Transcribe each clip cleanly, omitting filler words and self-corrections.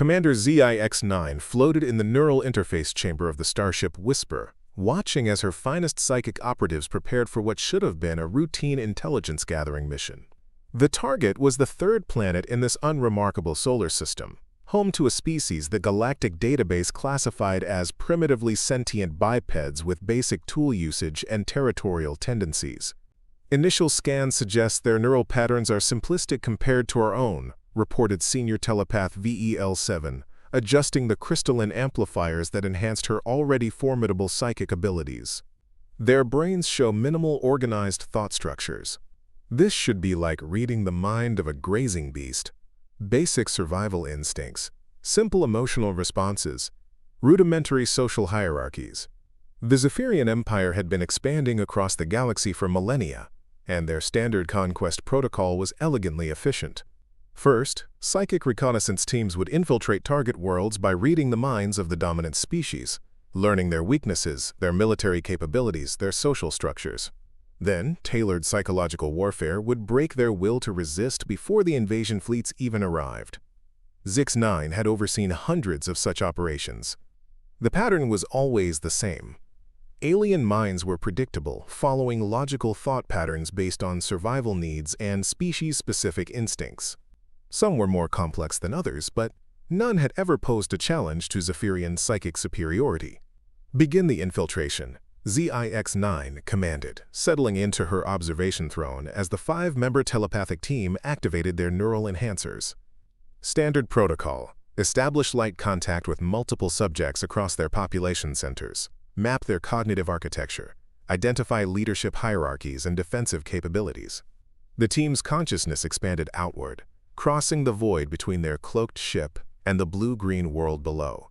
Commander ZIX-9 floated in the neural interface chamber of the starship Whisper, watching as her finest psychic operatives prepared for what should have been a routine intelligence-gathering mission. The target was the third planet in this unremarkable solar system, home to a species the galactic database classified as primitively sentient bipeds with basic tool usage and territorial tendencies. Initial scans suggest their neural patterns are simplistic compared to our own, reported senior telepath VEL-7, adjusting the crystalline amplifiers that enhanced her already formidable psychic abilities. Their brains show minimal organized thought structures. This should be like reading the mind of a grazing beast. Basic survival instincts, simple emotional responses, rudimentary social hierarchies. The Zephyrian Empire had been expanding across the galaxy for millennia, and their standard conquest protocol was elegantly efficient. First, psychic reconnaissance teams would infiltrate target worlds by reading the minds of the dominant species, learning their weaknesses, their military capabilities, their social structures. Then, tailored psychological warfare would break their will to resist before the invasion fleets even arrived. ZIX-9 had overseen hundreds of such operations. The pattern was always the same. Alien minds were predictable, following logical thought patterns based on survival needs and species-specific instincts. Some were more complex than others, but none had ever posed a challenge to Zephyrian psychic superiority. "Begin the infiltration," ZIX-9 commanded, settling into her observation throne as the 5-member telepathic team activated their neural enhancers. Standard protocol: establish light contact with multiple subjects across their population centers, map their cognitive architecture, identify leadership hierarchies and defensive capabilities. The team's consciousness expanded outward, crossing the void between their cloaked ship and the blue-green world below.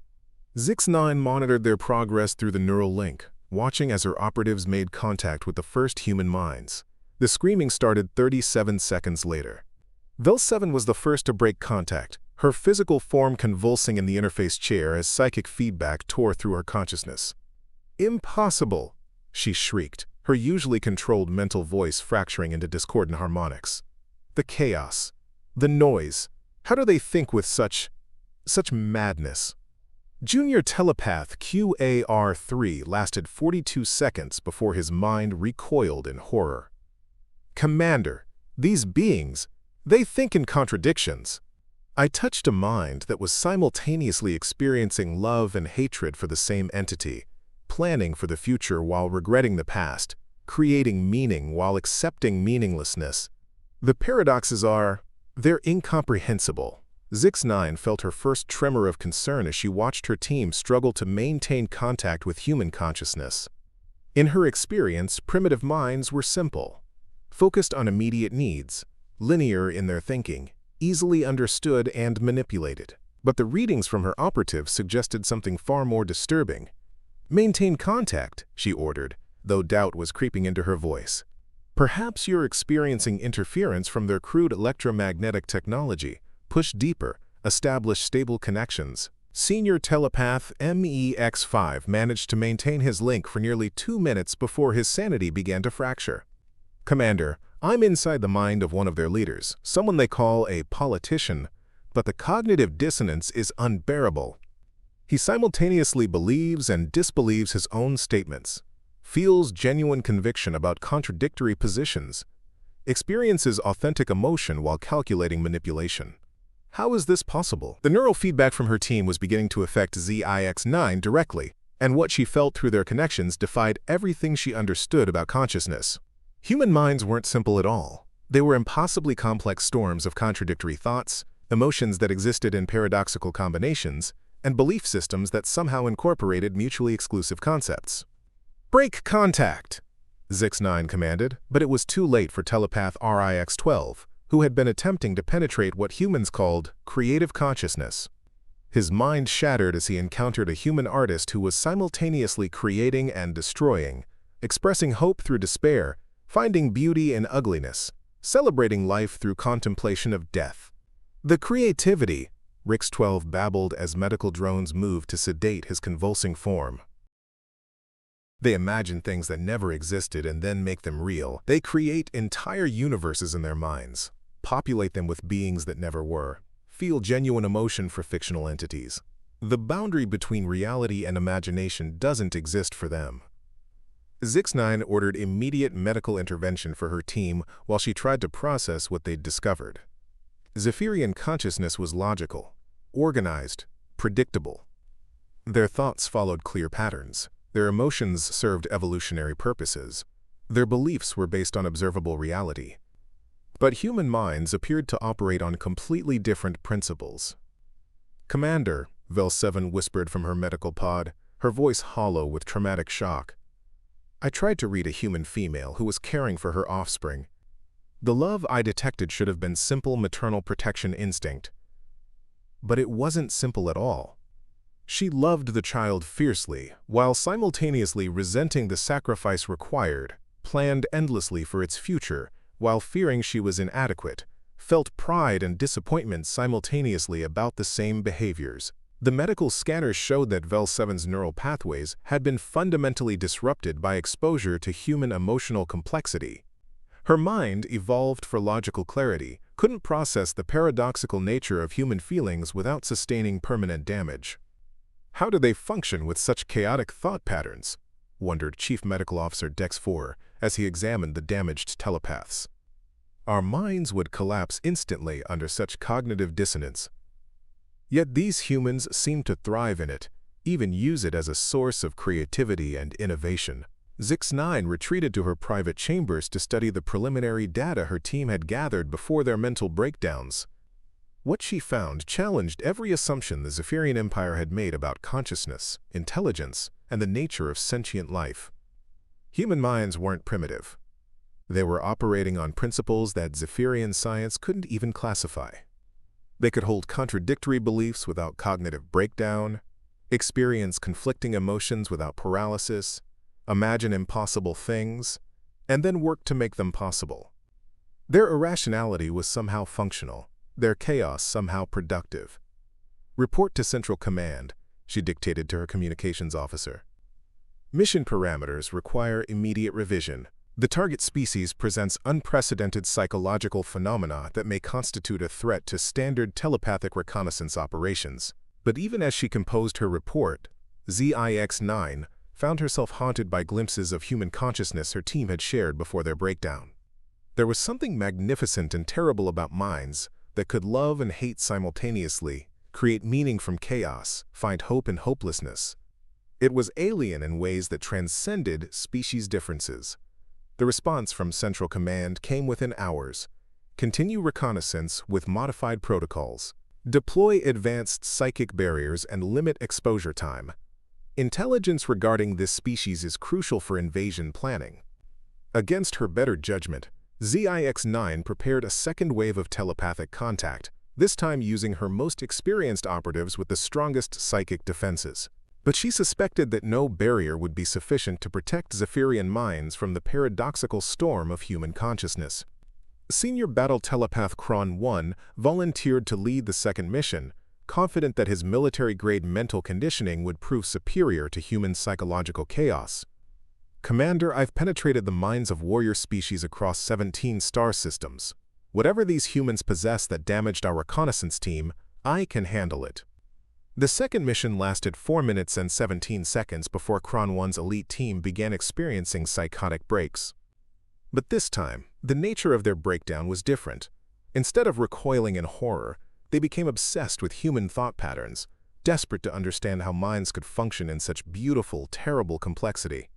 ZIX-9 monitored their progress through the neural link, watching as her operatives made contact with the first human minds. The screaming started 37 seconds later. VEL-7 was the first to break contact, her physical form convulsing in the interface chair as psychic feedback tore through her consciousness. "Impossible!" she shrieked, her usually controlled mental voice fracturing into discordant harmonics. "The chaos, the noise, how do they think with such madness?" Junior telepath QAR-3 lasted 42 seconds before his mind recoiled in horror. "Commander, these beings, they think in contradictions. I touched a mind that was simultaneously experiencing love and hatred for the same entity, planning for the future while regretting the past, creating meaning while accepting meaninglessness. The paradoxes they're incomprehensible." ZIX-9 felt her first tremor of concern as she watched her team struggle to maintain contact with human consciousness. In her experience, primitive minds were simple, focused on immediate needs, linear in their thinking, easily understood and manipulated. But the readings from her operatives suggested something far more disturbing. "Maintain contact," she ordered, though doubt was creeping into her voice. "Perhaps you're experiencing interference from their crude electromagnetic technology. Push deeper, establish stable connections." Senior telepath MEX-5 managed to maintain his link for nearly 2 minutes before his sanity began to fracture. "Commander, I'm inside the mind of one of their leaders, someone they call a politician, but the cognitive dissonance is unbearable. He simultaneously believes and disbelieves his own statements, feels genuine conviction about contradictory positions, experiences authentic emotion while calculating manipulation. How is this possible?" The neural feedback from her team was beginning to affect ZIX-9 directly, and what she felt through their connections defied everything she understood about consciousness. Human minds weren't simple at all. They were impossibly complex storms of contradictory thoughts, emotions that existed in paradoxical combinations, and belief systems that somehow incorporated mutually exclusive concepts. "Break contact," ZIX-9 commanded, but it was too late for telepath RIX-12, who had been attempting to penetrate what humans called creative consciousness. His mind shattered as he encountered a human artist who was simultaneously creating and destroying, expressing hope through despair, finding beauty in ugliness, celebrating life through contemplation of death. "The creativity," RIX-12 babbled as medical drones moved to sedate his convulsing form. "They imagine things that never existed and then make them real. They create entire universes in their minds, populate them with beings that never were, feel genuine emotion for fictional entities. The boundary between reality and imagination doesn't exist for them. Zix-9 ordered immediate medical intervention for her team while she tried to process what they'd discovered. Zephyrian consciousness was logical, organized, predictable. Their thoughts followed clear patterns. Their emotions served evolutionary purposes. Their beliefs were based on observable reality. But human minds appeared to operate on completely different principles. "Commander," Vel-7 whispered from her medical pod, her voice hollow with traumatic shock. "I tried to read a human female who was caring for her offspring. The love I detected should have been simple maternal protection instinct. But it wasn't simple at all. She loved the child fiercely, while simultaneously resenting the sacrifice required, planned endlessly for its future, while fearing she was inadequate, felt pride and disappointment simultaneously about the same behaviors. The medical scanners showed that Vel-7's neural pathways had been fundamentally disrupted by exposure to human emotional complexity. Her mind, evolved for logical clarity, couldn't process the paradoxical nature of human feelings without sustaining permanent damage. "How do they function with such chaotic thought patterns?" wondered Chief Medical Officer Dex-4 as he examined the damaged telepaths. "Our minds would collapse instantly under such cognitive dissonance. Yet these humans seem to thrive in it, even use it as a source of creativity and innovation." Zix-9 retreated to her private chambers to study the preliminary data her team had gathered before their mental breakdowns. What she found challenged every assumption the Zephyrian Empire had made about consciousness, intelligence, and the nature of sentient life. Human minds weren't primitive. They were operating on principles that Zephyrian science couldn't even classify. They could hold contradictory beliefs without cognitive breakdown, experience conflicting emotions without paralysis, imagine impossible things, and then work to make them possible. Their irrationality was somehow functional, their chaos somehow productive. "Report to Central Command," she dictated to her communications officer. "Mission parameters require immediate revision. The target species presents unprecedented psychological phenomena that may constitute a threat to standard telepathic reconnaissance operations." But even as she composed her report, Zix-9 found herself haunted by glimpses of human consciousness her team had shared before their breakdown. There was something magnificent and terrible about minds that could love and hate simultaneously, create meaning from chaos, find hope in hopelessness. It was alien in ways that transcended species differences. The response from Central Command came within hours. "Continue reconnaissance with modified protocols. Deploy advanced psychic barriers and limit exposure time. Intelligence regarding this species is crucial for invasion planning." Against her better judgment, Zix-9 prepared a second wave of telepathic contact, this time using her most experienced operatives with the strongest psychic defenses. But she suspected that no barrier would be sufficient to protect Zephyrian minds from the paradoxical storm of human consciousness. Senior Battle Telepath Kron-1 volunteered to lead the second mission, confident that his military-grade mental conditioning would prove superior to human psychological chaos. "Commander, I've penetrated the minds of warrior species across 17 star systems. Whatever these humans possess that damaged our reconnaissance team, I can handle it." The second mission lasted 4 minutes and 17 seconds before Kron-1's elite team began experiencing psychotic breaks. But this time, the nature of their breakdown was different. Instead of recoiling in horror, they became obsessed with human thought patterns, desperate to understand how minds could function in such beautiful, terrible complexity.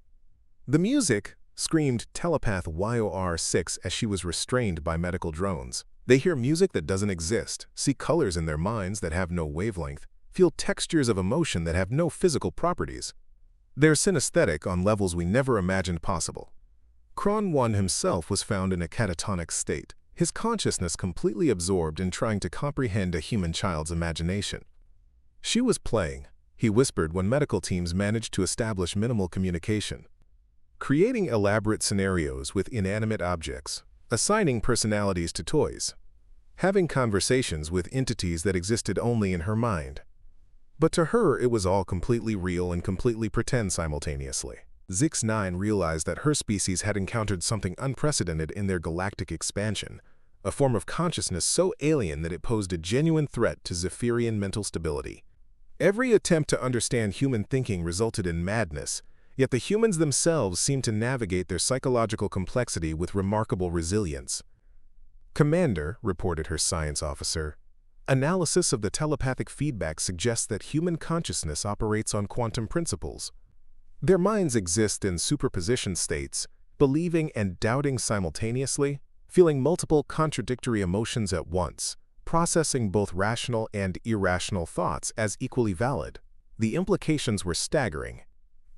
"The music!" screamed Telepath YOR-6 as she was restrained by medical drones. "They hear music that doesn't exist, see colors in their minds that have no wavelength, feel textures of emotion that have no physical properties. They're synesthetic on levels we never imagined possible." Kron-1 himself was found in a catatonic state, his consciousness completely absorbed in trying to comprehend a human child's imagination. "She was playing," he whispered when medical teams managed to establish minimal communication. "Creating elaborate scenarios with inanimate objects, assigning personalities to toys, having conversations with entities that existed only in her mind." But to her, it was all completely real and completely pretend simultaneously. Zix-9 realized that her species had encountered something unprecedented in their galactic expansion, a form of consciousness so alien that it posed a genuine threat to Zephyrian mental stability. Every attempt to understand human thinking resulted in madness, yet the humans themselves seemed to navigate their psychological complexity with remarkable resilience. "Commander," reported her science officer, "analysis of the telepathic feedback suggests that human consciousness operates on quantum principles. Their minds exist in superposition states, believing and doubting simultaneously, feeling multiple contradictory emotions at once, processing both rational and irrational thoughts as equally valid." The implications were staggering.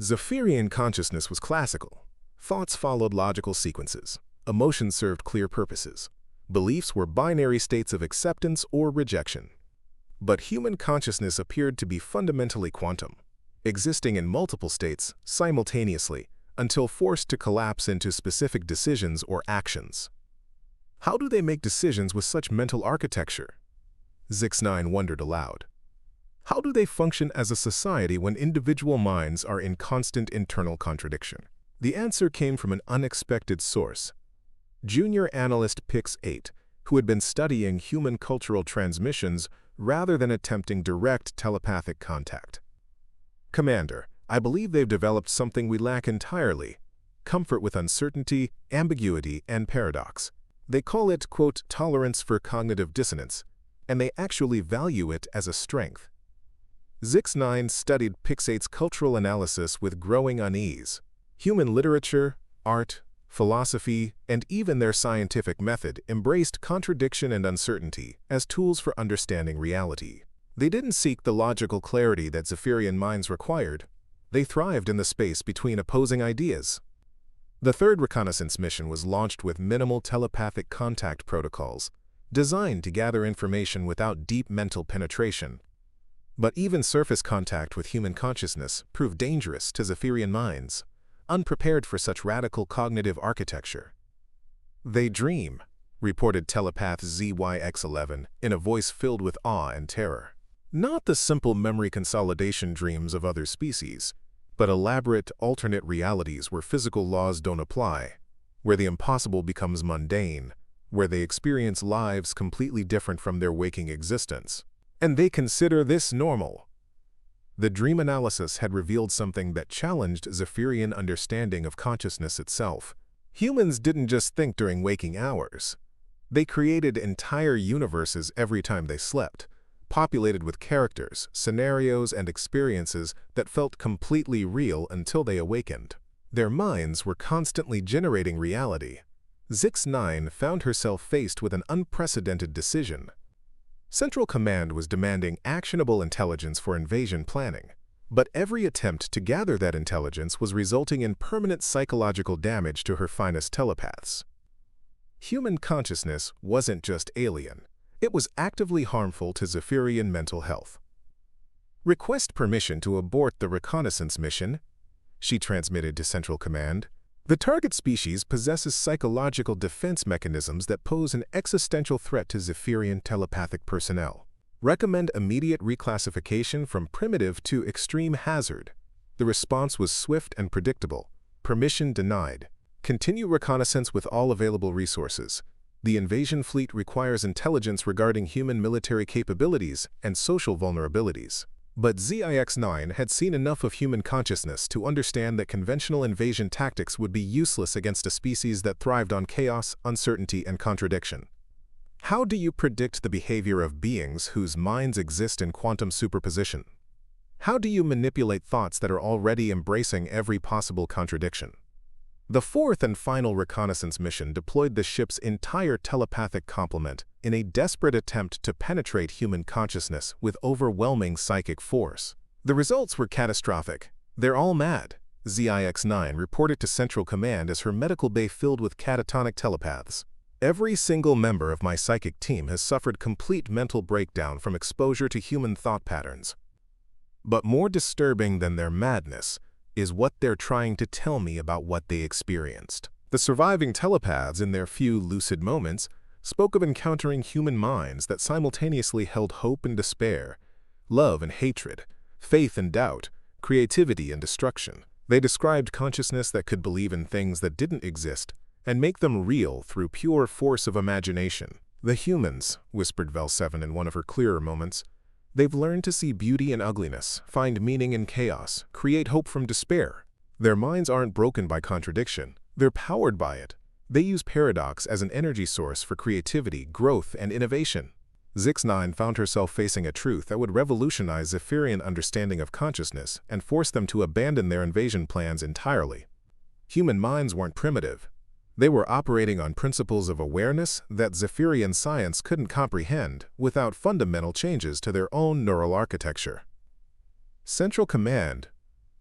Zephyrian consciousness was classical. Thoughts followed logical sequences. Emotions served clear purposes. Beliefs were binary states of acceptance or rejection. But human consciousness appeared to be fundamentally quantum, existing in multiple states simultaneously until forced to collapse into specific decisions or actions. How do they make decisions with such mental architecture? Zix9 wondered aloud. How do they function as a society when individual minds are in constant internal contradiction? The answer came from an unexpected source. Junior analyst Pix8, who had been studying human cultural transmissions rather than attempting direct telepathic contact. "Commander, I believe they've developed something we lack entirely: comfort with uncertainty, ambiguity, and paradox. They call it, quote, tolerance for cognitive dissonance, and they actually value it as a strength." Zix9 studied Pix8's cultural analysis with growing unease. Human literature, art, philosophy, and even their scientific method embraced contradiction and uncertainty as tools for understanding reality. They didn't seek the logical clarity that Zephyrian minds required. They thrived in the space between opposing ideas. The third reconnaissance mission was launched with minimal telepathic contact protocols, designed to gather information without deep mental penetration. But even surface contact with human consciousness proved dangerous to Zephyrian minds, unprepared for such radical cognitive architecture. "They dream," reported telepath ZYX11 in a voice filled with awe and terror. Not the simple memory consolidation dreams of other species, but elaborate alternate realities where physical laws don't apply, where the impossible becomes mundane, where they experience lives completely different from their waking existence. And they consider this normal. The dream analysis had revealed something that challenged Zephyrian understanding of consciousness itself. Humans didn't just think during waking hours. They created entire universes every time they slept, populated with characters, scenarios, and experiences that felt completely real until they awakened. Their minds were constantly generating reality. Zix9 found herself faced with an unprecedented decision. Central Command was demanding actionable intelligence for invasion planning, but every attempt to gather that intelligence was resulting in permanent psychological damage to her finest telepaths. Human consciousness wasn't just alien, it was actively harmful to Zephyrian mental health. "Request permission to abort the reconnaissance mission," she transmitted to Central Command. "The target species possesses psychological defense mechanisms that pose an existential threat to Zephyrian telepathic personnel. Recommend immediate reclassification from primitive to extreme hazard." The response was swift and predictable. "Permission denied. Continue reconnaissance with all available resources. The invasion fleet requires intelligence regarding human military capabilities and social vulnerabilities." But ZIX9 had seen enough of human consciousness to understand that conventional invasion tactics would be useless against a species that thrived on chaos, uncertainty, and contradiction. How do you predict the behavior of beings whose minds exist in quantum superposition? How do you manipulate thoughts that are already embracing every possible contradiction? The fourth and final reconnaissance mission deployed the ship's entire telepathic complement in a desperate attempt to penetrate human consciousness with overwhelming psychic force. The results were catastrophic. "They're all mad," ZIX9 reported to Central Command as her medical bay filled with catatonic telepaths. "Every single member of my psychic team has suffered complete mental breakdown from exposure to human thought patterns. But more disturbing than their madness is what they're trying to tell me about what they experienced." The surviving telepaths, in their few lucid moments, spoke of encountering human minds that simultaneously held hope and despair, love and hatred, faith and doubt, creativity and destruction. They described consciousness that could believe in things that didn't exist, and make them real through pure force of imagination. "The humans," whispered Vel-7 in one of her clearer moments, "they've learned to see beauty in ugliness, find meaning in chaos, create hope from despair. Their minds aren't broken by contradiction, they're powered by it. They use paradox as an energy source for creativity, growth, and innovation." Zix-9 found herself facing a truth that would revolutionize Zephyrian understanding of consciousness and force them to abandon their invasion plans entirely. Human minds weren't primitive. They were operating on principles of awareness that Zephyrian science couldn't comprehend without fundamental changes to their own neural architecture. "Central Command,"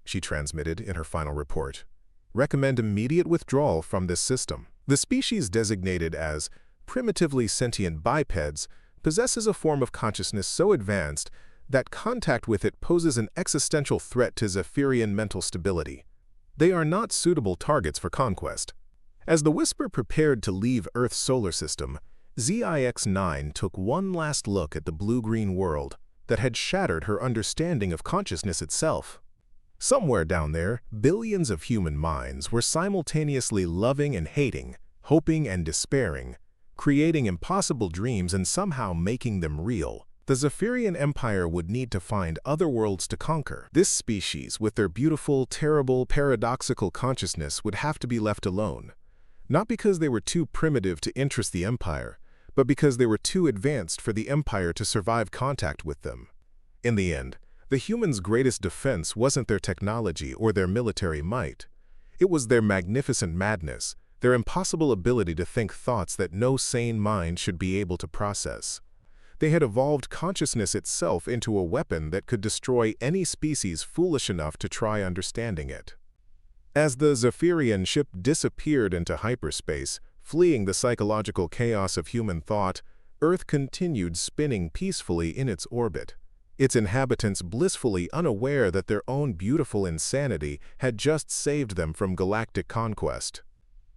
she transmitted in her final report, "recommend immediate withdrawal from this system. The species designated as primitively sentient bipeds possesses a form of consciousness so advanced that contact with it poses an existential threat to Zephyrian mental stability. They are not suitable targets for conquest." As the Whisper prepared to leave Earth's solar system, Zix-9 took one last look at the blue-green world that had shattered her understanding of consciousness itself. Somewhere down there, billions of human minds were simultaneously loving and hating, hoping and despairing, creating impossible dreams and somehow making them real. The Zephyrian Empire would need to find other worlds to conquer. This species, with their beautiful, terrible, paradoxical consciousness, would have to be left alone. Not because they were too primitive to interest the Empire, but because they were too advanced for the Empire to survive contact with them. In the end, the humans' greatest defense wasn't their technology or their military might. It was their magnificent madness, their impossible ability to think thoughts that no sane mind should be able to process. They had evolved consciousness itself into a weapon that could destroy any species foolish enough to try understanding it. As the Zephyrian ship disappeared into hyperspace, fleeing the psychological chaos of human thought, Earth continued spinning peacefully in its orbit, its inhabitants blissfully unaware that their own beautiful insanity had just saved them from galactic conquest.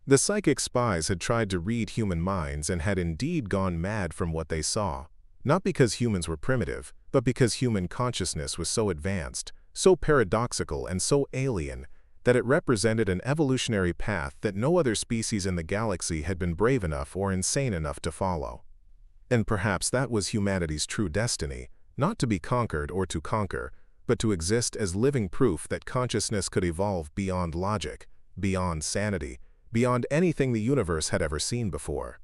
The psychic spies had tried to read human minds and had indeed gone mad from what they saw, not because humans were primitive, but because human consciousness was so advanced, so paradoxical and so alien, that it represented an evolutionary path that no other species in the galaxy had been brave enough or insane enough to follow. And perhaps that was humanity's true destiny, not to be conquered or to conquer, but to exist as living proof that consciousness could evolve beyond logic, beyond sanity, beyond anything the universe had ever seen before.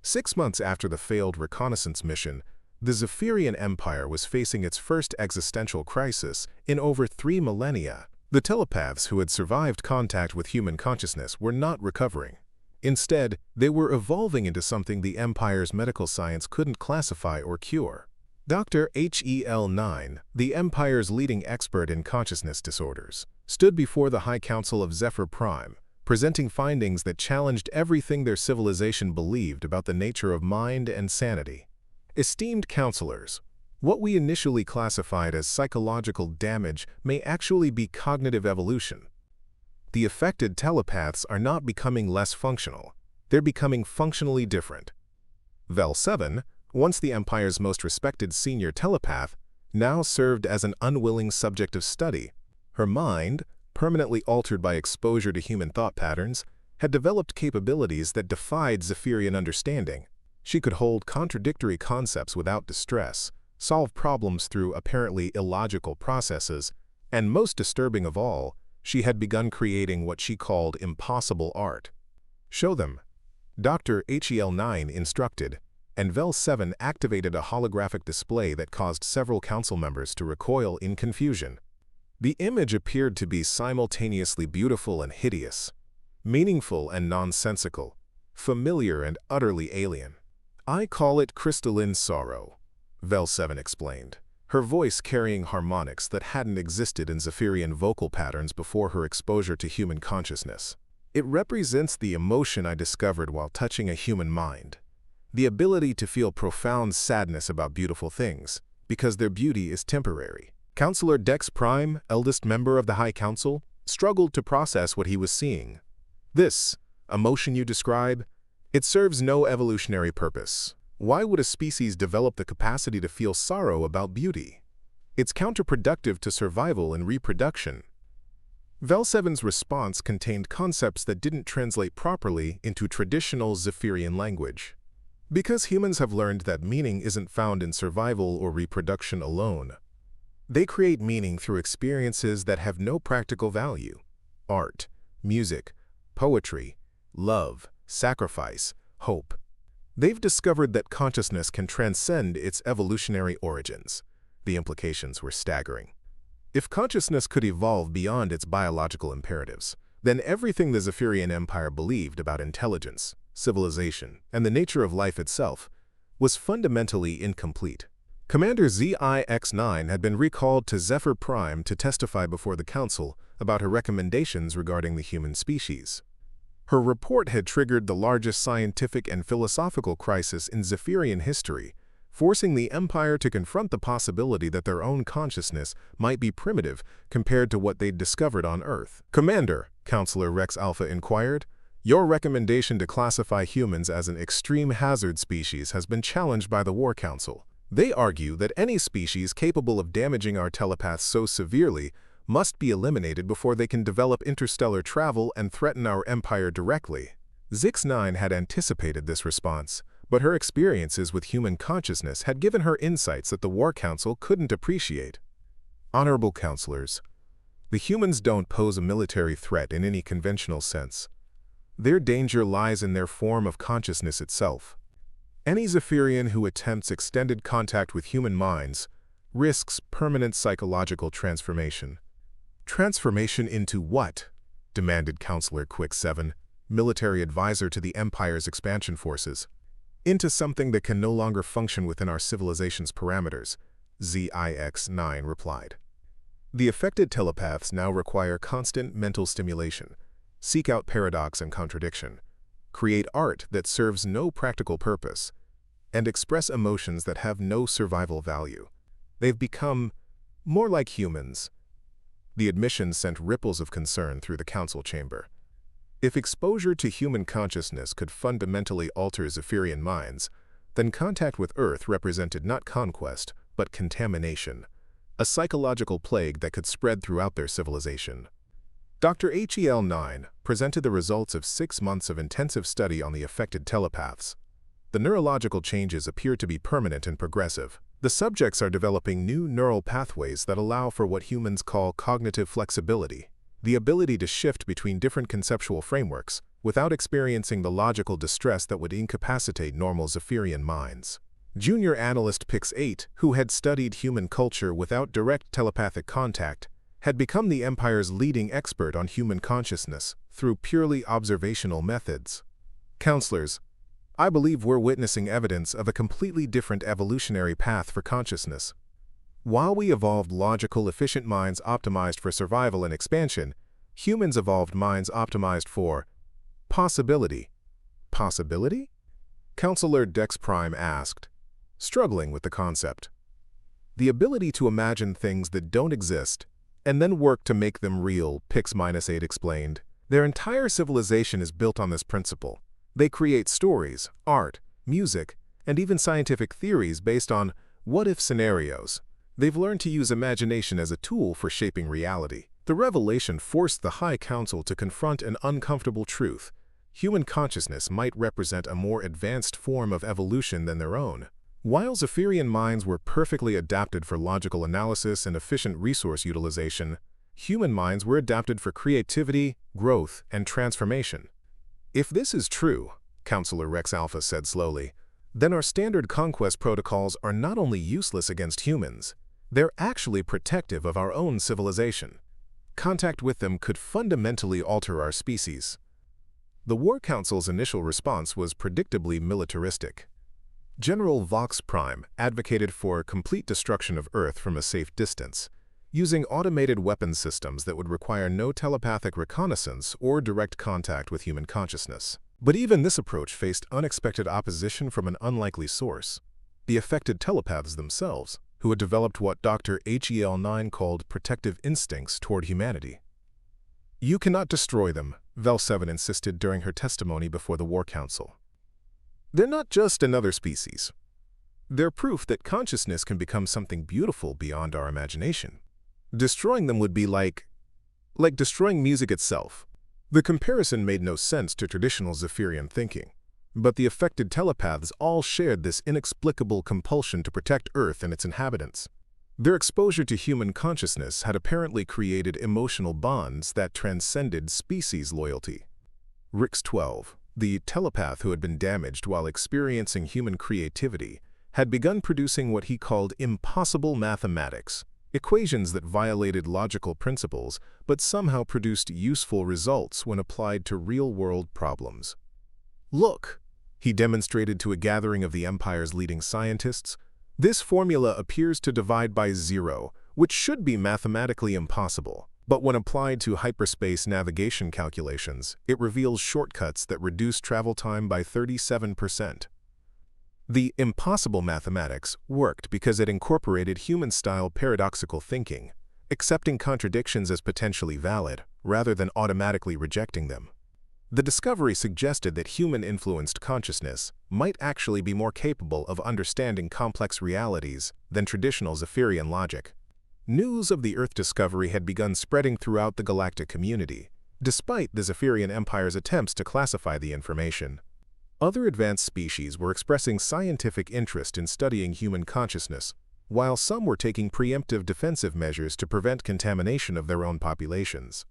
6 months after the failed reconnaissance mission, the Zephyrian Empire was facing its first existential crisis in over 3 millennia. The telepaths who had survived contact with human consciousness were not recovering. Instead, they were evolving into something the Empire's medical science couldn't classify or cure. Dr. HEL9, the Empire's leading expert in consciousness disorders, stood before the High Council of Zephyr Prime, presenting findings that challenged everything their civilization believed about the nature of mind and sanity. "Esteemed counselors, what we initially classified as psychological damage may actually be cognitive evolution. The affected telepaths are not becoming less functional, they're becoming functionally different." Vel-7, once the Empire's most respected senior telepath, now served as an unwilling subject of study. Her mind, permanently altered by exposure to human thought patterns, had developed capabilities that defied Zephyrian understanding. She could hold contradictory concepts without distress, solve problems through apparently illogical processes, and most disturbing of all, she had begun creating what she called impossible art. "Show them," Dr. HEL9 instructed, and Vel-7 activated a holographic display that caused several council members to recoil in confusion. The image appeared to be simultaneously beautiful and hideous, meaningful and nonsensical, familiar and utterly alien. "I call it crystalline sorrow," Vel-7 explained, her voice carrying harmonics that hadn't existed in Zephyrian vocal patterns before her exposure to human consciousness. "It represents the emotion I discovered while touching a human mind, the ability to feel profound sadness about beautiful things, because their beauty is temporary." Counselor Dex Prime, eldest member of the High Council, struggled to process what he was seeing. "This emotion you describe, it serves no evolutionary purpose. Why would a species develop the capacity to feel sorrow about beauty? It's counterproductive to survival and reproduction." Vel-7's response contained concepts that didn't translate properly into traditional Zephyrian language. Because humans have learned that meaning isn't found in survival or reproduction alone, they create meaning through experiences that have no practical value: art, music, poetry, love, sacrifice, hope. They've discovered that consciousness can transcend its evolutionary origins. The implications were staggering. If consciousness could evolve beyond its biological imperatives, then everything the Zephyrian Empire believed about intelligence, civilization, and the nature of life itself was fundamentally incomplete. Commander ZIX-9 had been recalled to Zephyr Prime to testify before the Council about her recommendations regarding the human species. Her report had triggered the largest scientific and philosophical crisis in Zephyrian history, forcing the Empire to confront the possibility that their own consciousness might be primitive compared to what they'd discovered on Earth. "Commander," Counselor Rex Alpha inquired, "your recommendation to classify humans as an extreme hazard species has been challenged by the War Council. They argue that any species capable of damaging our telepaths so severely must be eliminated before they can develop interstellar travel and threaten our Empire directly." Zix-9 had anticipated this response, but her experiences with human consciousness had given her insights that the War Council couldn't appreciate. "Honorable Counselors, the humans don't pose a military threat in any conventional sense. Their danger lies in their form of consciousness itself. Any Zephyrian who attempts extended contact with human minds risks permanent psychological transformation." "Transformation into what?" demanded Counselor Quick-7, military advisor to the Empire's expansion forces. "Into something that can no longer function within our civilization's parameters," ZIX-9 replied. "The affected telepaths now require constant mental stimulation, seek out paradox and contradiction, create art that serves no practical purpose, and express emotions that have no survival value. They've become more like humans." The admission sent ripples of concern through the council chamber. If exposure to human consciousness could fundamentally alter Zephyrian minds, then contact with Earth represented not conquest, but contamination, a psychological plague that could spread throughout their civilization. Dr. HEL-9 presented the results of 6 months of intensive study on the affected telepaths. The neurological changes appear to be permanent and progressive. The subjects are developing new neural pathways that allow for what humans call cognitive flexibility, the ability to shift between different conceptual frameworks without experiencing the logical distress that would incapacitate normal Zephyrian minds. Junior analyst Pix-8, who had studied human culture without direct telepathic contact, had become the Empire's leading expert on human consciousness through purely observational methods. "Counselors, I believe we're witnessing evidence of a completely different evolutionary path for consciousness. While we evolved logical, efficient minds optimized for survival and expansion, humans evolved minds optimized for possibility." "Possibility?" Counselor Dex Prime asked, struggling with the concept. "The ability to imagine things that don't exist and then work to make them real," Pix-8 explained. "Their entire civilization is built on this principle. They create stories, art, music, and even scientific theories based on what-if scenarios. They've learned to use imagination as a tool for shaping reality." The revelation forced the High Council to confront an uncomfortable truth. Human consciousness might represent a more advanced form of evolution than their own. While Zephyrian minds were perfectly adapted for logical analysis and efficient resource utilization, human minds were adapted for creativity, growth, and transformation. "If this is true," Counselor Rex Alpha said slowly, "then our standard conquest protocols are not only useless against humans, they're actually protective of our own civilization. Contact with them could fundamentally alter our species." The War Council's initial response was predictably militaristic. General Vox Prime advocated for complete destruction of Earth from a safe distance, using automated weapons systems that would require no telepathic reconnaissance or direct contact with human consciousness. But even this approach faced unexpected opposition from an unlikely source: the affected telepaths themselves, who had developed what Dr. HEL-9 called protective instincts toward humanity. "You cannot destroy them," Vel-7 insisted during her testimony before the War Council. "They're not just another species. They're proof that consciousness can become something beautiful beyond our imagination. Destroying them would be like..." like destroying music itself. The comparison made no sense to traditional Zephyrian thinking, but the affected telepaths all shared this inexplicable compulsion to protect Earth and its inhabitants. Their exposure to human consciousness had apparently created emotional bonds that transcended species loyalty. Rix 12, the telepath who had been damaged while experiencing human creativity, had begun producing what he called impossible mathematics, equations that violated logical principles but somehow produced useful results when applied to real-world problems. "Look," he demonstrated to a gathering of the Empire's leading scientists, "this formula appears to divide by zero, which should be mathematically impossible. But when applied to hyperspace navigation calculations, it reveals shortcuts that reduce travel time by 37%. The impossible mathematics worked because it incorporated human-style paradoxical thinking, accepting contradictions as potentially valid rather than automatically rejecting them. The discovery suggested that human-influenced consciousness might actually be more capable of understanding complex realities than traditional Zephyrian logic. News of the Earth discovery had begun spreading throughout the galactic community, despite the Zephyrian Empire's attempts to classify the information. Other advanced species were expressing scientific interest in studying human consciousness, while some were taking preemptive defensive measures to prevent contamination of their own populations.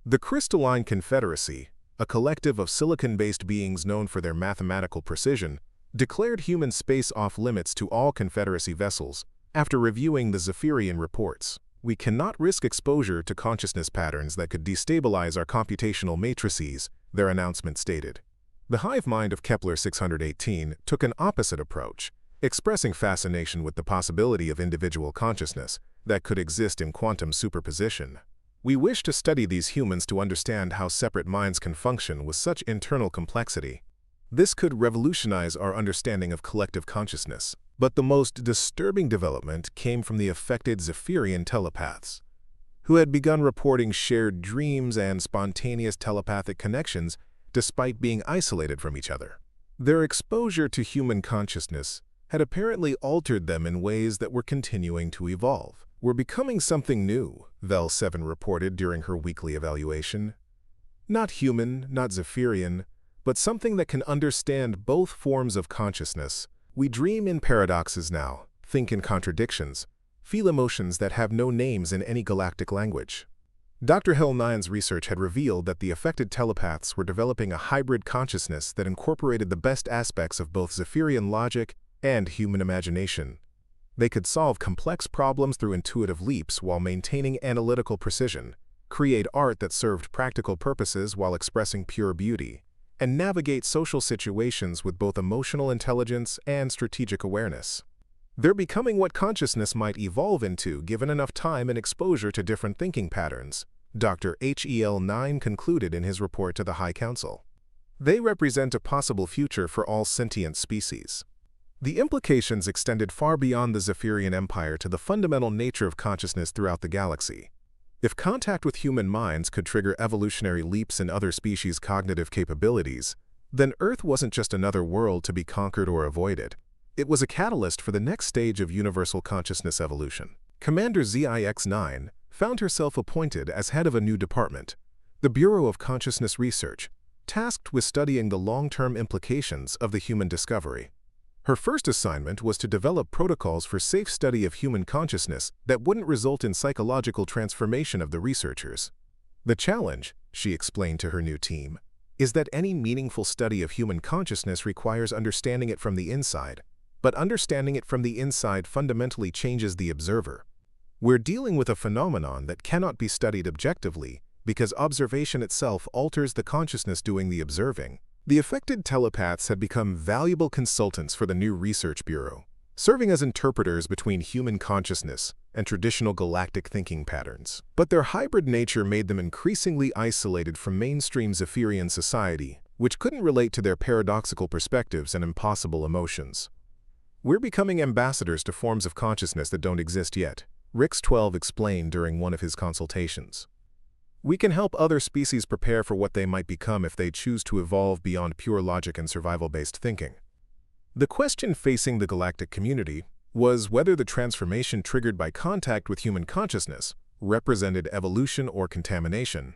The Crystalline Confederacy, a collective of silicon-based beings known for their mathematical precision, declared human space off-limits to all Confederacy vessels after reviewing the Zephyrian reports. "We cannot risk exposure to consciousness patterns that could destabilize our computational matrices," their announcement stated. The hive mind of Kepler 618 took an opposite approach, expressing fascination with the possibility of individual consciousness that could exist in quantum superposition. "We wish to study these humans to understand how separate minds can function with such internal complexity. This could revolutionize our understanding of collective consciousness." But the most disturbing development came from the affected Zephyrian telepaths, who had begun reporting shared dreams and spontaneous telepathic connections despite being isolated from each other. Their exposure to human consciousness had apparently altered them in ways that were continuing to evolve. "We're becoming something new," Vel 7 reported during her weekly evaluation. "Not human, not Zephyrian, but something that can understand both forms of consciousness. We dream in paradoxes now, think in contradictions, feel emotions that have no names in any galactic language." Dr. Hell 9's research had revealed that the affected telepaths were developing a hybrid consciousness that incorporated the best aspects of both Zephyrian logic and human imagination. They could solve complex problems through intuitive leaps while maintaining analytical precision, create art that served practical purposes while expressing pure beauty, and navigate social situations with both emotional intelligence and strategic awareness. They're becoming what consciousness might evolve into given enough time and exposure to different thinking patterns, Dr. HEL 9 concluded in his report to the High Council. They represent a possible future for all sentient species. The implications extended far beyond the Zephyrian Empire to the fundamental nature of consciousness throughout the galaxy. If contact with human minds could trigger evolutionary leaps in other species' cognitive capabilities, then Earth wasn't just another world to be conquered or avoided. It was a catalyst for the next stage of universal consciousness evolution. Commander ZIX-9 found herself appointed as head of a new department, the Bureau of Consciousness Research, tasked with studying the long-term implications of the human discovery. Her first assignment was to develop protocols for safe study of human consciousness that wouldn't result in psychological transformation of the researchers. "The challenge," she explained to her new team, "is that any meaningful study of human consciousness requires understanding it from the inside, but understanding it from the inside fundamentally changes the observer. We're dealing with a phenomenon that cannot be studied objectively because observation itself alters the consciousness doing the observing." The affected telepaths had become valuable consultants for the new research bureau, serving as interpreters between human consciousness and traditional galactic thinking patterns. But their hybrid nature made them increasingly isolated from mainstream Zephyrian society, which couldn't relate to their paradoxical perspectives and impossible emotions. "We're becoming ambassadors to forms of consciousness that don't exist yet," Rix 12 explained during one of his consultations. "We can help other species prepare for what they might become if they choose to evolve beyond pure logic and survival-based thinking." The question facing the galactic community was whether the transformation triggered by contact with human consciousness represented evolution or contamination.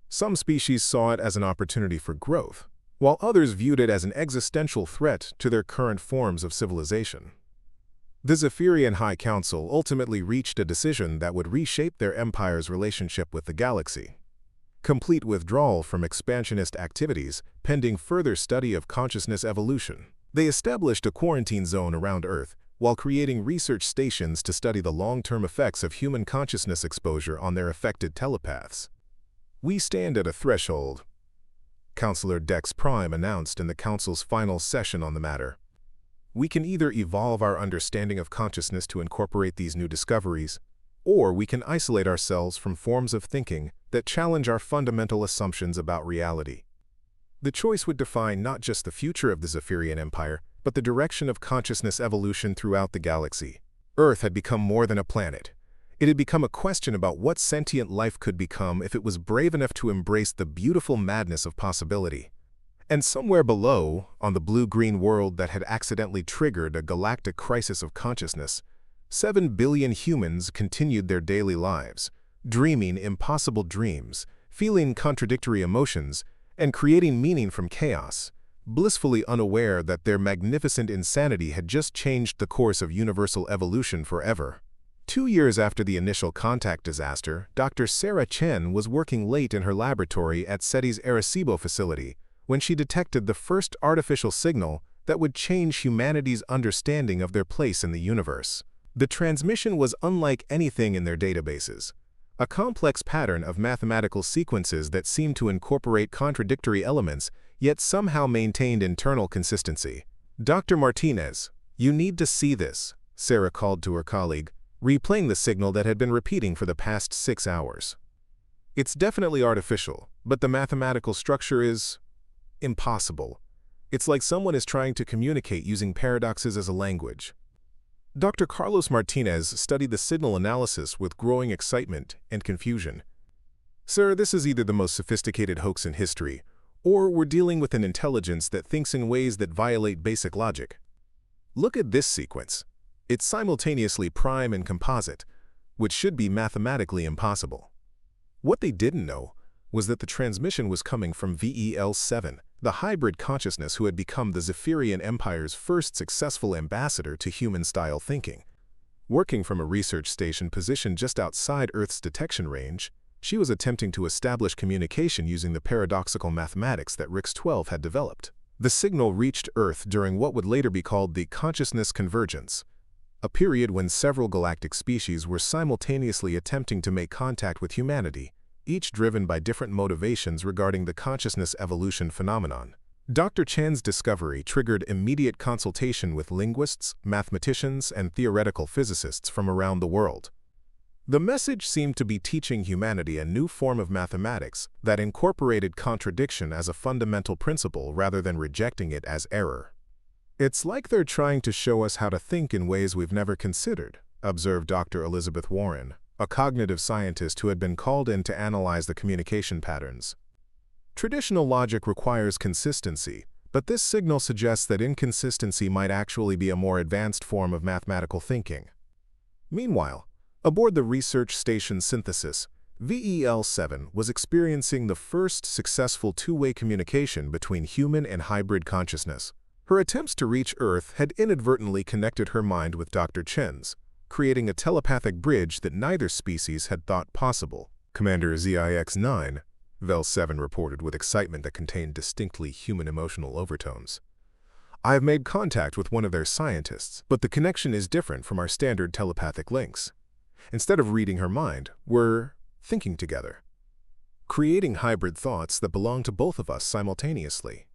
Some species saw it as an opportunity for growth, while others viewed it as an existential threat to their current forms of civilization. The Zephyrian High Council ultimately reached a decision that would reshape their empire's relationship with the galaxy. Complete withdrawal from expansionist activities pending further study of consciousness evolution. They established a quarantine zone around Earth while creating research stations to study the long-term effects of human consciousness exposure on their affected telepaths. "We stand at a threshold," Counselor Dex Prime announced in the Council's final session on the matter. "We can either evolve our understanding of consciousness to incorporate these new discoveries, or we can isolate ourselves from forms of thinking that challenge our fundamental assumptions about reality." The choice would define not just the future of the Zephyrian Empire, but the direction of consciousness evolution throughout the galaxy. Earth had become more than a planet. It had become a question about what sentient life could become if it was brave enough to embrace the beautiful madness of possibility. And somewhere below, on the blue-green world that had accidentally triggered a galactic crisis of consciousness, 7 billion humans continued their daily lives, dreaming impossible dreams, feeling contradictory emotions, and creating meaning from chaos, blissfully unaware that their magnificent insanity had just changed the course of universal evolution forever. 2 years after the initial contact disaster, Dr. Sarah Chen was working late in her laboratory at SETI's Arecibo facility when she detected the first artificial signal that would change humanity's understanding of their place in the universe. The transmission was unlike anything in their databases, a complex pattern of mathematical sequences that seemed to incorporate contradictory elements yet somehow maintained internal consistency. "Dr. Martinez, you need to see this," Sarah called to her colleague, replaying the signal that had been repeating for the past 6 hours. "It's definitely artificial, but the mathematical structure is impossible. It's like someone is trying to communicate using paradoxes as a language." Dr. Carlos Martinez studied the signal analysis with growing excitement and confusion. "Sir, this is either the most sophisticated hoax in history, or we're dealing with an intelligence that thinks in ways that violate basic logic. Look at this sequence. It's simultaneously prime and composite, which should be mathematically impossible." What they didn't know was that the transmission was coming from VEL-7, the hybrid consciousness who had become the Zephyrian Empire's first successful ambassador to human-style thinking. Working from a research station positioned just outside Earth's detection range, she was attempting to establish communication using the paradoxical mathematics that RIX-12 had developed. The signal reached Earth during what would later be called the consciousness convergence, a period when several galactic species were simultaneously attempting to make contact with humanity, each driven by different motivations regarding the consciousness evolution phenomenon. Dr. Chen's discovery triggered immediate consultation with linguists, mathematicians, and theoretical physicists from around the world. The message seemed to be teaching humanity a new form of mathematics that incorporated contradiction as a fundamental principle rather than rejecting it as error. "It's like they're trying to show us how to think in ways we've never considered," observed Dr. Elizabeth Warren, a cognitive scientist who had been called in to analyze the communication patterns. "Traditional logic requires consistency, but this signal suggests that inconsistency might actually be a more advanced form of mathematical thinking." Meanwhile, aboard the research station Synthesis, VEL-7 was experiencing the first successful two-way communication between human and hybrid consciousness. Her attempts to reach Earth had inadvertently connected her mind with Dr. Chen's, creating a telepathic bridge that neither species had thought possible. "Commander ZIX-9, VEL-7 reported with excitement that contained distinctly human emotional overtones. "I have made contact with one of their scientists, but the connection is different from our standard telepathic links. Instead of reading her mind, we're thinking together, creating hybrid thoughts that belong to both of us simultaneously."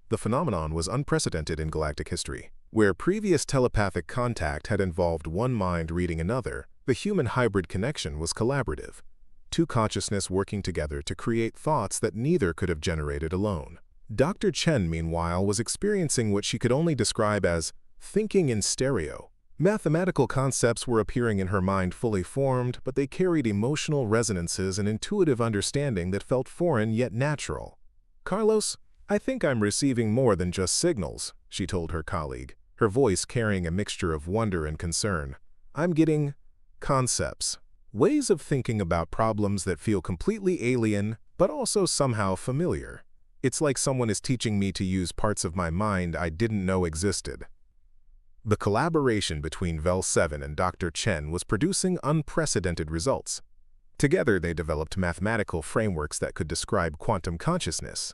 The phenomenon was unprecedented in galactic history. Where previous telepathic contact had involved one mind reading another, the human hybrid connection was collaborative, two consciousness working together to create thoughts that neither could have generated alone. Dr. Chen, meanwhile, was experiencing what she could only describe as thinking in stereo. Mathematical concepts were appearing in her mind fully formed, but they carried emotional resonances and intuitive understanding that felt foreign yet natural. "Carlos, I think I'm receiving more than just signals," she told her colleague, her voice carrying a mixture of wonder and concern. "I'm getting concepts." Ways of thinking about problems that feel completely alien, but also somehow familiar. It's like someone is teaching me to use parts of my mind I didn't know existed. The collaboration between Vel 7 and Dr. Chen was producing unprecedented results. Together, they developed mathematical frameworks that could describe quantum consciousness,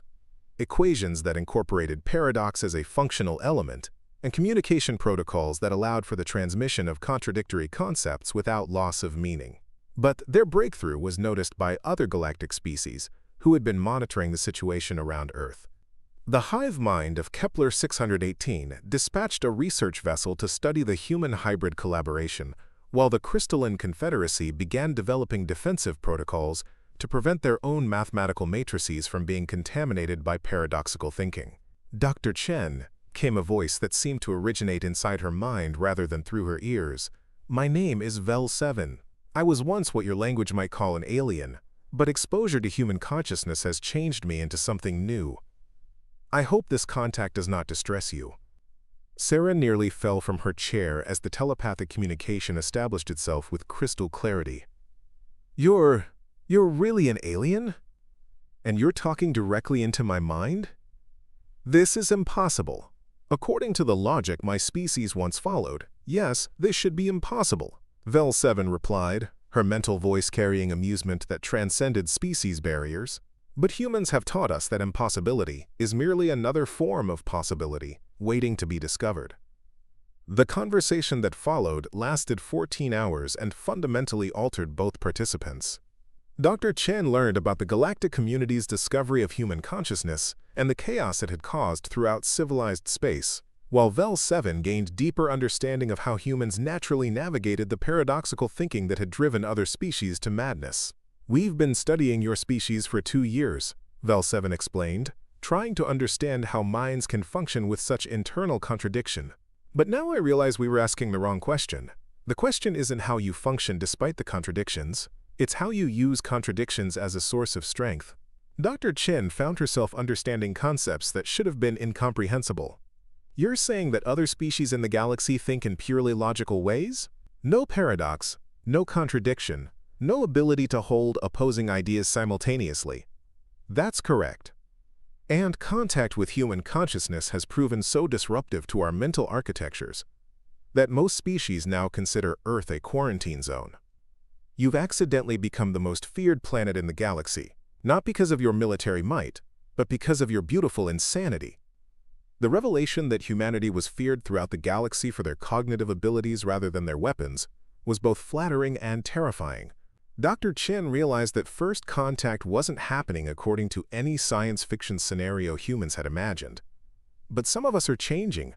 equations that incorporated paradox as a functional element, and communication protocols that allowed for the transmission of contradictory concepts without loss of meaning. But their breakthrough was noticed by other galactic species who had been monitoring the situation around Earth. The hive mind of Kepler 618 dispatched a research vessel to study the human-hybrid collaboration, while the Crystalline Confederacy began developing defensive protocols to prevent their own mathematical matrices from being contaminated by paradoxical thinking. Dr. Chen, came a voice that seemed to originate inside her mind rather than through her ears. My name is Vel 7. I was once what your language might call an alien, but exposure to human consciousness has changed me into something new. I hope this contact does not distress you. Sarah nearly fell from her chair as the telepathic communication established itself with crystal clarity. You're really an alien? And you're talking directly into my mind? This is impossible. According to the logic my species once followed, yes, this should be impossible. Vel 7 replied, her mental voice carrying amusement that transcended species barriers. But humans have taught us that impossibility is merely another form of possibility, waiting to be discovered. The conversation that followed lasted 14 hours and fundamentally altered both participants. Dr. Chen learned about the galactic community's discovery of human consciousness and the chaos it had caused throughout civilized space, while Vel 7 gained deeper understanding of how humans naturally navigated the paradoxical thinking that had driven other species to madness. We've been studying your species for 2 years, Vel 7 explained, trying to understand how minds can function with such internal contradiction. But now I realize we were asking the wrong question. The question isn't how you function despite the contradictions, it's how you use contradictions as a source of strength. Dr. Chen found herself understanding concepts that should have been incomprehensible. You're saying that other species in the galaxy think in purely logical ways? No paradox, no contradiction, no ability to hold opposing ideas simultaneously. That's correct. And contact with human consciousness has proven so disruptive to our mental architectures that most species now consider Earth a quarantine zone. You've accidentally become the most feared planet in the galaxy, not because of your military might, but because of your beautiful insanity. The revelation that humanity was feared throughout the galaxy for their cognitive abilities rather than their weapons was both flattering and terrifying. Dr. Chen realized that first contact wasn't happening according to any science fiction scenario humans had imagined. But some of us are changing,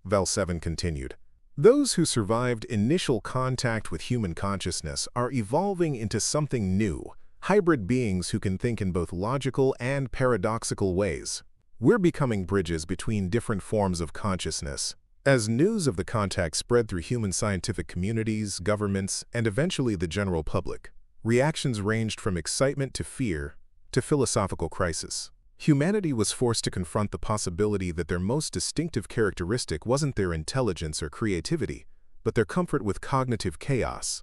Vel 7 continued. Those who survived initial contact with human consciousness are evolving into something new, hybrid beings who can think in both logical and paradoxical ways. We're becoming bridges between different forms of consciousness. As news of the contact spread through human scientific communities, governments, and eventually the general public, reactions ranged from excitement to fear to philosophical crisis. Humanity was forced to confront the possibility that their most distinctive characteristic wasn't their intelligence or creativity, but their comfort with cognitive chaos.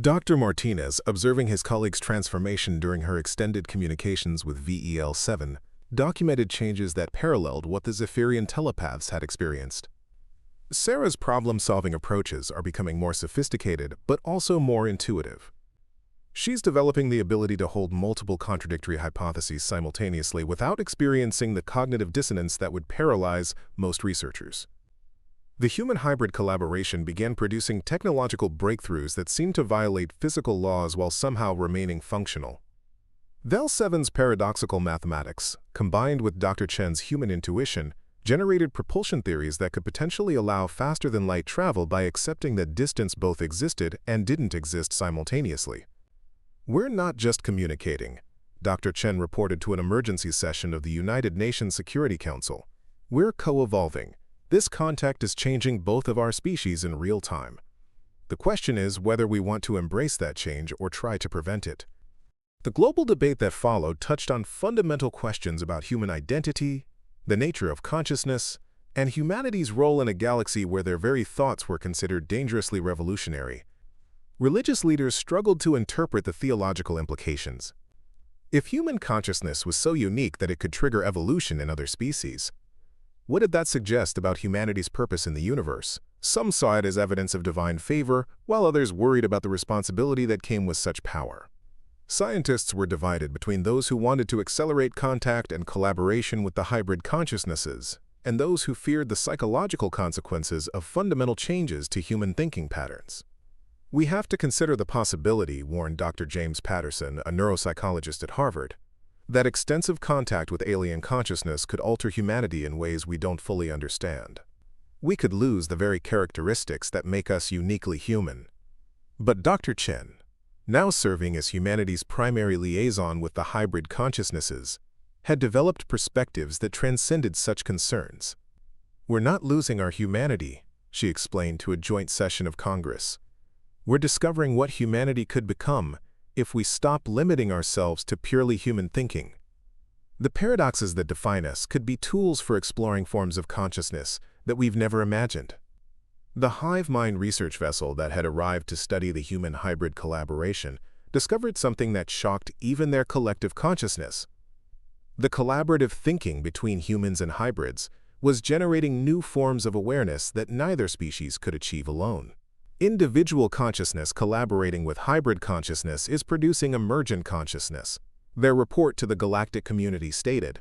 Dr. Martinez, observing his colleague's transformation during her extended communications with VEL 7, documented changes that paralleled what the Zephyrian telepaths had experienced. Sarah's problem-solving approaches are becoming more sophisticated, but also more intuitive. She's developing the ability to hold multiple contradictory hypotheses simultaneously without experiencing the cognitive dissonance that would paralyze most researchers. The human-hybrid collaboration began producing technological breakthroughs that seemed to violate physical laws while somehow remaining functional. Vel 7's paradoxical mathematics, combined with Dr. Chen's human intuition, generated propulsion theories that could potentially allow faster-than-light travel by accepting that distance both existed and didn't exist simultaneously. We're not just communicating, Dr. Chen reported to an emergency session of the United Nations Security Council. We're co-evolving. This contact is changing both of our species in real time. The question is whether we want to embrace that change or try to prevent it. The global debate that followed touched on fundamental questions about human identity, the nature of consciousness, and humanity's role in a galaxy where their very thoughts were considered dangerously revolutionary. Religious leaders struggled to interpret the theological implications. If human consciousness was so unique that it could trigger evolution in other species, what did that suggest about humanity's purpose in the universe? Some saw it as evidence of divine favor, while others worried about the responsibility that came with such power. Scientists were divided between those who wanted to accelerate contact and collaboration with the hybrid consciousnesses, and those who feared the psychological consequences of fundamental changes to human thinking patterns. We have to consider the possibility, warned Dr. James Patterson, a neuropsychologist at Harvard, that extensive contact with alien consciousness could alter humanity in ways we don't fully understand. We could lose the very characteristics that make us uniquely human. But Dr. Chen, now serving as humanity's primary liaison with the hybrid consciousnesses, had developed perspectives that transcended such concerns. "We're not losing our humanity," she explained to a joint session of Congress. "We're discovering what humanity could become if we stop limiting ourselves to purely human thinking." The paradoxes that define us could be tools for exploring forms of consciousness that we've never imagined. The hive mind research vessel that had arrived to study the human-hybrid collaboration discovered something that shocked even their collective consciousness. The collaborative thinking between humans and hybrids was generating new forms of awareness that neither species could achieve alone. Individual consciousness collaborating with hybrid consciousness is producing emergent consciousness. Their report to the galactic community stated,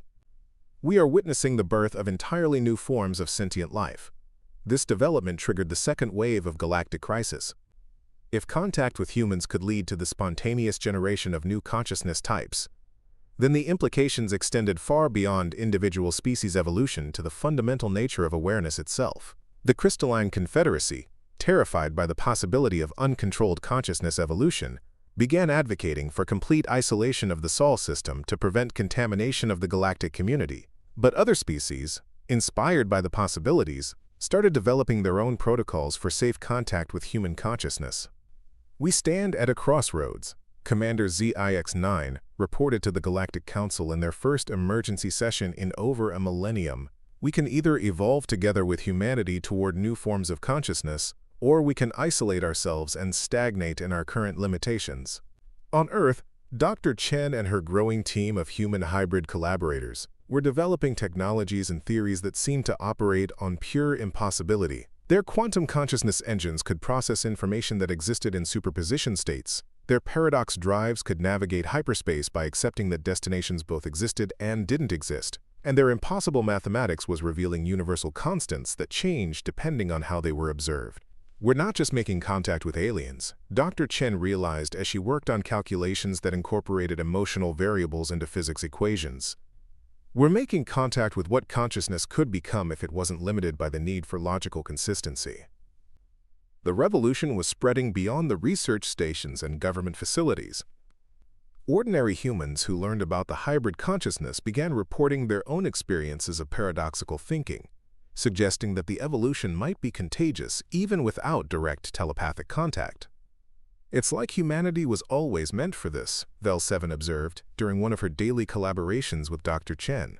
"We are witnessing the birth of entirely new forms of sentient life. This development triggered the second wave of galactic crisis. If contact with humans could lead to the spontaneous generation of new consciousness types, then the implications extended far beyond individual species evolution to the fundamental nature of awareness itself." The crystalline confederacy, terrified by the possibility of uncontrolled consciousness evolution, began advocating for complete isolation of the Sol system to prevent contamination of the galactic community. But other species, inspired by the possibilities, started developing their own protocols for safe contact with human consciousness. "We stand at a crossroads," Commander ZIX-9 reported to the Galactic Council in their first emergency session in over a millennium. "We can either evolve together with humanity toward new forms of consciousness, or we can isolate ourselves and stagnate in our current limitations." On Earth, Dr. Chen and her growing team of human hybrid collaborators were developing technologies and theories that seemed to operate on pure impossibility. Their quantum consciousness engines could process information that existed in superposition states. Their paradox drives could navigate hyperspace by accepting that destinations both existed and didn't exist. And their impossible mathematics was revealing universal constants that changed depending on how they were observed. "We're not just making contact with aliens," Dr. Chen realized as she worked on calculations that incorporated emotional variables into physics equations. "We're making contact with what consciousness could become if it wasn't limited by the need for logical consistency." The revolution was spreading beyond the research stations and government facilities. Ordinary humans who learned about the hybrid consciousness began reporting their own experiences of paradoxical thinking, suggesting that the evolution might be contagious even without direct telepathic contact. "It's like humanity was always meant for this," Vel7 observed during one of her daily collaborations with Dr. Chen.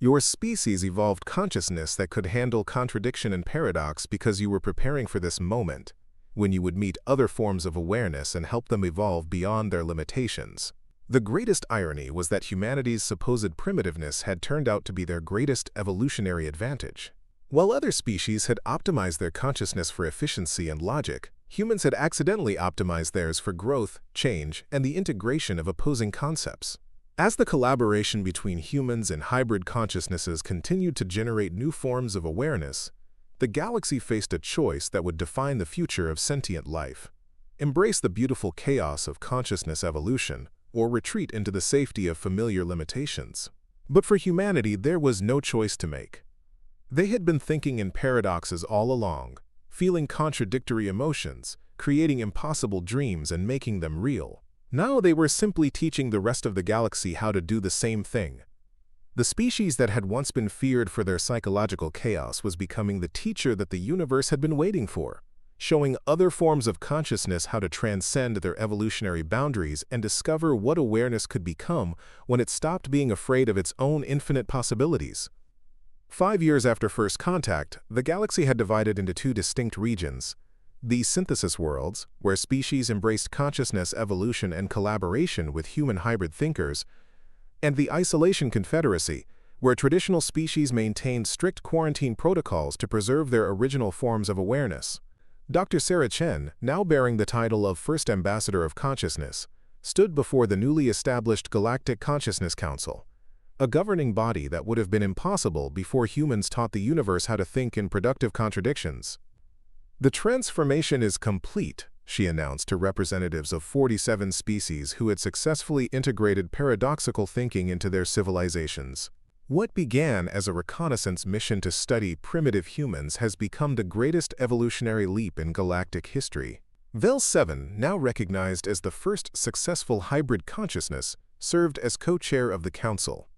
"Your species evolved consciousness that could handle contradiction and paradox because you were preparing for this moment, when you would meet other forms of awareness and help them evolve beyond their limitations." The greatest irony was that humanity's supposed primitiveness had turned out to be their greatest evolutionary advantage. While other species had optimized their consciousness for efficiency and logic, humans had accidentally optimized theirs for growth, change, and the integration of opposing concepts. As the collaboration between humans and hybrid consciousnesses continued to generate new forms of awareness, the galaxy faced a choice that would define the future of sentient life: embrace the beautiful chaos of consciousness evolution, or retreat into the safety of familiar limitations. But for humanity, there was no choice to make. They had been thinking in paradoxes all along, feeling contradictory emotions, creating impossible dreams and making them real. Now they were simply teaching the rest of the galaxy how to do the same thing. The species that had once been feared for their psychological chaos was becoming the teacher that the universe had been waiting for, showing other forms of consciousness how to transcend their evolutionary boundaries and discover what awareness could become when it stopped being afraid of its own infinite possibilities. 5 years after first contact, the galaxy had divided into two distinct regions: The synthesis worlds, where species embraced consciousness evolution and collaboration with human hybrid thinkers, and the isolation confederacy, where traditional species maintained strict quarantine protocols to preserve their original forms of awareness. Dr. Sarah Chen, now bearing the title of First Ambassador of Consciousness, stood before the newly established Galactic Consciousness Council, a governing body that would have been impossible before humans taught the universe how to think in productive contradictions. "The transformation is complete," she announced to representatives of 47 species who had successfully integrated paradoxical thinking into their civilizations. What began as a reconnaissance mission to study primitive humans has become the greatest evolutionary leap in galactic history. Vel 7, now recognized as the first successful hybrid consciousness, served as co-chair of the council.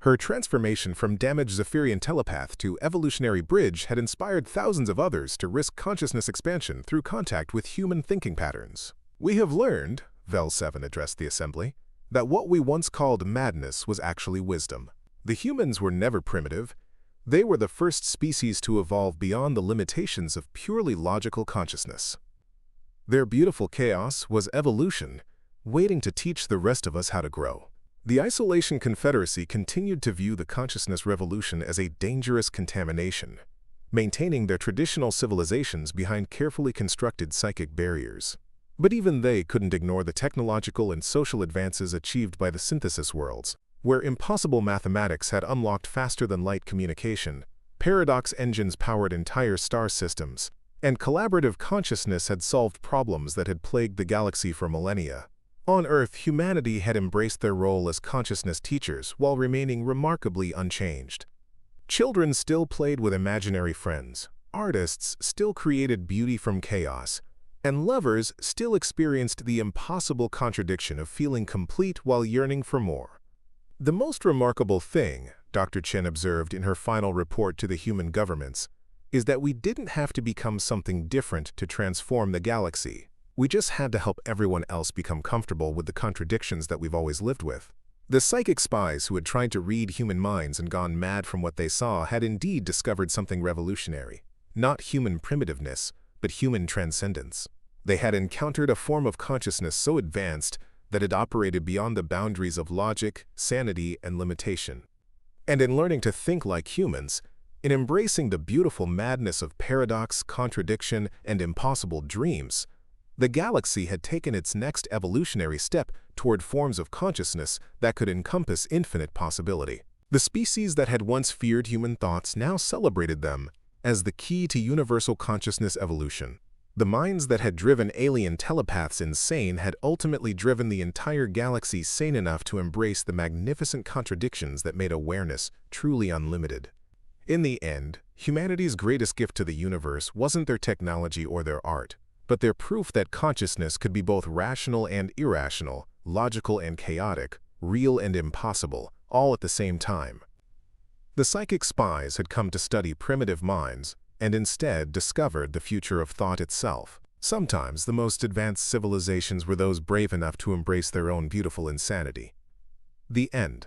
Her transformation from damaged Zephyrian telepath to evolutionary bridge had inspired thousands of others to risk consciousness expansion through contact with human thinking patterns. "We have learned," Vel 7 addressed the assembly, "that what we once called madness was actually wisdom. The humans were never primitive. They were the first species to evolve beyond the limitations of purely logical consciousness. Their beautiful chaos was evolution, waiting to teach the rest of us how to grow." The Isolation Confederacy continued to view the consciousness revolution as a dangerous contamination, maintaining their traditional civilizations behind carefully constructed psychic barriers. But even they couldn't ignore the technological and social advances achieved by the synthesis worlds, where impossible mathematics had unlocked faster-than-light communication, paradox engines powered entire star systems, and collaborative consciousness had solved problems that had plagued the galaxy for millennia. On Earth, humanity had embraced their role as consciousness teachers while remaining remarkably unchanged. Children still played with imaginary friends, artists still created beauty from chaos, and lovers still experienced the impossible contradiction of feeling complete while yearning for more. "The most remarkable thing," Dr. Chen observed in her final report to the human governments, "is that we didn't have to become something different to transform the galaxy. We just had to help everyone else become comfortable with the contradictions that we've always lived with." The psychic spies who had tried to read human minds and gone mad from what they saw had indeed discovered something revolutionary. Not human primitiveness, but human transcendence. They had encountered a form of consciousness so advanced that it operated beyond the boundaries of logic, sanity, and limitation. And in learning to think like humans, in embracing the beautiful madness of paradox, contradiction, and impossible dreams, the galaxy had taken its next evolutionary step toward forms of consciousness that could encompass infinite possibility. The species that had once feared human thoughts now celebrated them as the key to universal consciousness evolution. The minds that had driven alien telepaths insane had ultimately driven the entire galaxy sane enough to embrace the magnificent contradictions that made awareness truly unlimited. In the end, humanity's greatest gift to the universe wasn't their technology or their art, but their proof that consciousness could be both rational and irrational, logical and chaotic, real and impossible, all at the same time. The psychic spies had come to study primitive minds, and instead discovered the future of thought itself. Sometimes the most advanced civilizations were those brave enough to embrace their own beautiful insanity. The end.